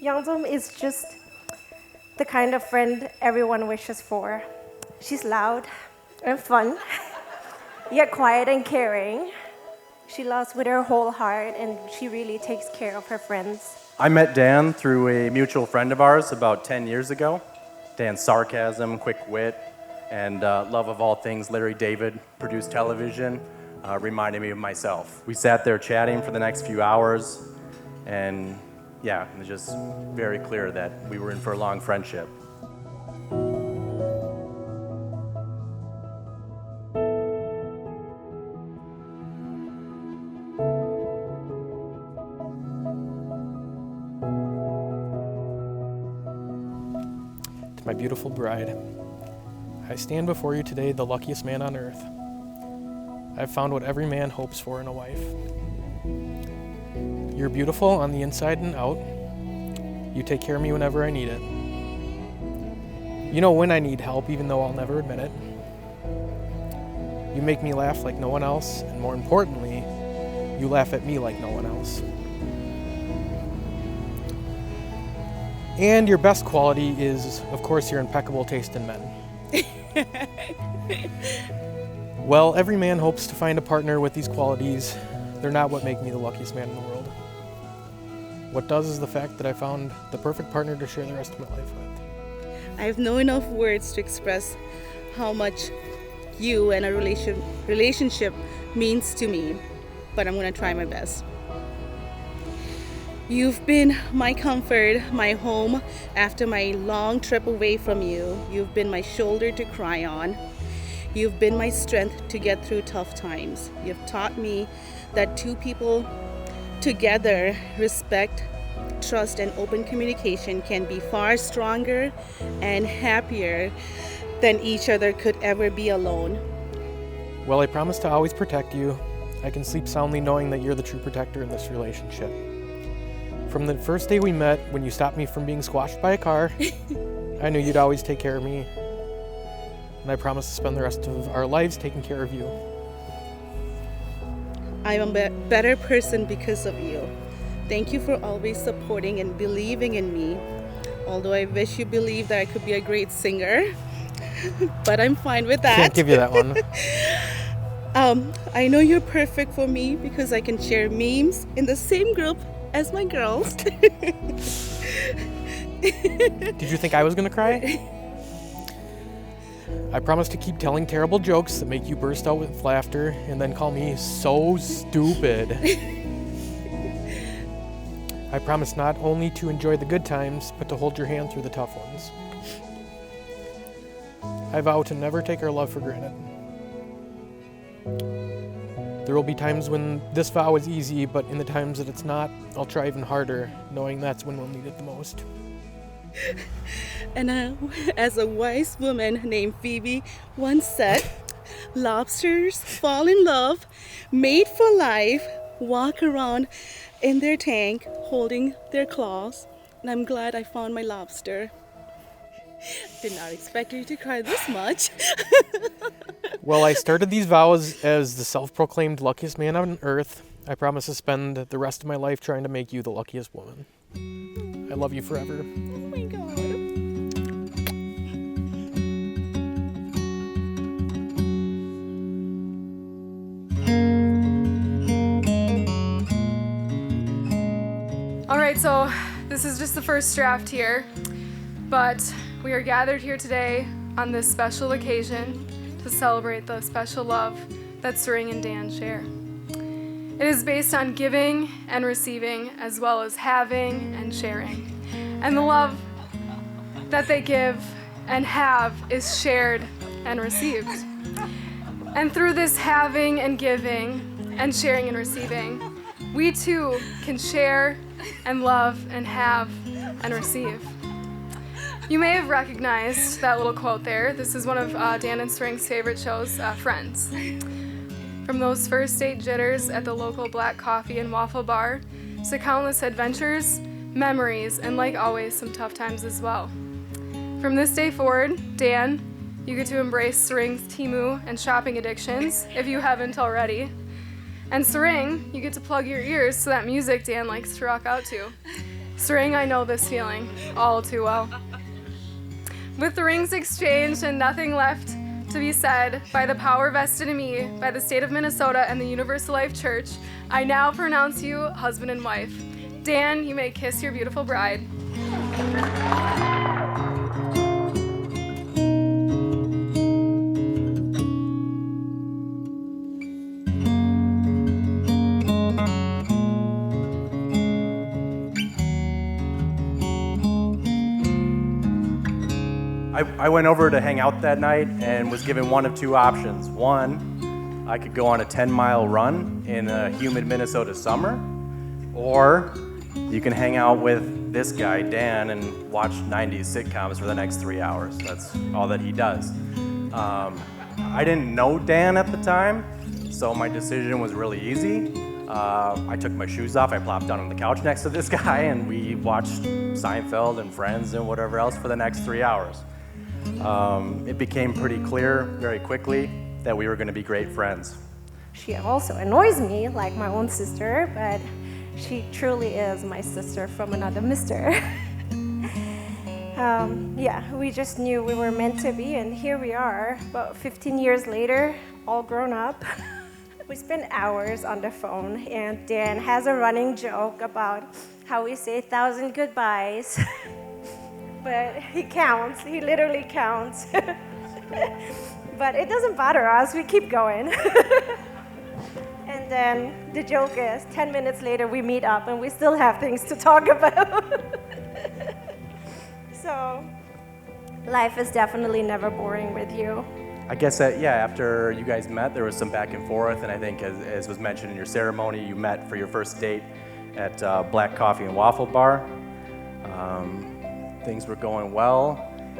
Winsome is just the kind of friend everyone wishes for. She's loud and fun, yet quiet and caring. She loves with her whole heart, and she really takes care of her friends. I met Dan through a mutual friend of ours about 10 years ago. Dan's sarcasm, quick wit, and love of all things Larry David produced television reminded me of myself. We sat there chatting for the next few hours, and yeah, it was just very clear that we were in for a long friendship. My beautiful bride, I stand before you today the luckiest man on earth. I've found what every man hopes for in a wife. You're beautiful on the inside and out. You take care of me whenever I need it. You know when I need help, even though I'll never admit it. You make me laugh like no one else, and more importantly, you laugh at me like no one else. And your best quality is, of course, your impeccable taste in men. Well, every man hopes to find a partner with these qualities. They're not what make me the luckiest man in the world. What does is the fact that I found the perfect partner to share the rest of my life with. I have no enough words to express how much you and a relationship means to me, but I'm going to try my best. You've been my comfort, my home after my long trip away from you. You've been my shoulder to cry on. You've been my strength to get through tough times. You've taught me that two people together, respect, trust, and open communication can be far stronger and happier than each other could ever be alone. Well, I promise to always protect you. I can sleep soundly knowing that you're the true protector in this relationship. From the first day we met, when you stopped me from being squashed by a car, I knew you'd always take care of me. And I promise to spend the rest of our lives taking care of you. I'm a better person because of you. Thank you for always supporting and believing in me. Although I wish you believed that I could be a great singer, but I'm fine with that. Can't give you that one. I know you're perfect for me because I can share memes in the same group as my girls. Did you think I was gonna cry? I promise to keep telling terrible jokes that make you burst out with laughter and then call me so stupid. I promise not only to enjoy the good times, but to hold your hand through the tough ones. I vow to never take our love for granted. There will be times when this vow is easy, but in the times that it's not, I'll try even harder, knowing that's when we'll need it the most. And as a wise woman named Phoebe once said, lobsters fall in love, made for life, walk around in their tank holding their claws. And I'm glad I found my lobster. Did not expect you to cry this much. Well, I started these vows as the self-proclaimed luckiest man on earth. I promise to spend the rest of my life trying to make you the luckiest woman. I love you forever. Oh my God. All right, so this is just the first draft here, but we are gathered here today on this special occasion to celebrate the special love that Tsering and Dan share. It is based on giving and receiving, as well as having and sharing. And the love that they give and have is shared and received. And through this having and giving and sharing and receiving, we too can share and love and have and receive. You may have recognized that little quote there. This is one of Dan and Tsering's favorite shows, Friends. From those first date jitters at the local black coffee and waffle bar to countless adventures, memories, and like always, some tough times as well. From this day forward, Dan, you get to embrace Tsering's Temu and shopping addictions, if you haven't already. And Tsering, you get to plug your ears to that music Dan likes to rock out to. Tsering, I know this feeling all too well. With the rings exchanged and nothing left to be said, by the power vested in me by the state of Minnesota and the Universal Life Church, I now pronounce you husband and wife. Dan, you may kiss your beautiful bride. I went over to hang out that night and was given one of two options. One, I could go on a 10-mile run in a humid Minnesota summer, or you can hang out with this guy, Dan, and watch 90s sitcoms for the next 3 hours. That's all that he does. I didn't know Dan at the time, so my decision was really easy. I took my shoes off, I plopped down on the couch next to this guy, and we watched Seinfeld and Friends and whatever else for the next 3 hours. It became pretty clear very quickly that we were going to be great friends. She also annoys me like my own sister, but she truly is my sister from another mister. Yeah, we just knew we were meant to be, and here we are, about 15 years later, all grown up. We spend hours on the phone, and Dan has a running joke about how we say 1,000 goodbyes. But he counts, he literally counts. But it doesn't bother us, we keep going. And then the joke is, 10 minutes later we meet up and we still have things to talk about. So, life is definitely never boring with you. I guess that, yeah, after you guys met, there was some back and forth, and I think as was mentioned in your ceremony, you met for your first date at Black Coffee and Waffle Bar. Things were going well,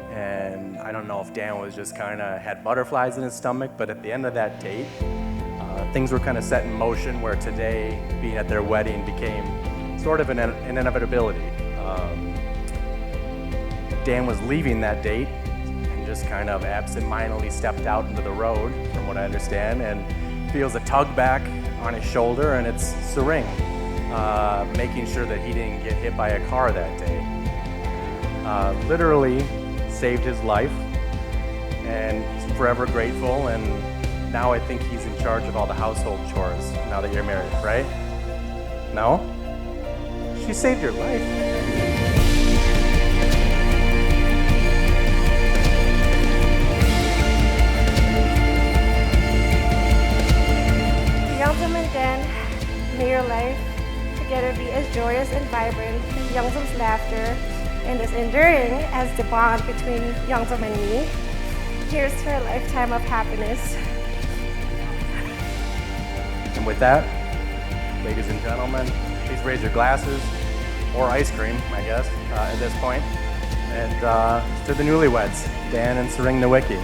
and I don't know if Dan was just kind of had butterflies in his stomach, but at the end of that date, things were kind of set in motion where today, being at their wedding, became sort of an inevitability. Dan was leaving that date and just kind of absentmindedly stepped out into the road, from what I understand, and feels a tug back on his shoulder, and it's Tsering, making sure that he didn't get hit by a car that day. Literally saved his life, and he's forever grateful, and now I think he's in charge of all the household chores now that you're married, right? No? She saved your life. Winsome and Dan, may your life together be as joyous and vibrant as Winsome's laughter, and as enduring as the bond between Winsome and me. Here's to a lifetime of happiness. And with that, ladies and gentlemen, please raise your glasses, or ice cream, I guess, at this point. And to the newlyweds, Dan and Tsering Nowicki.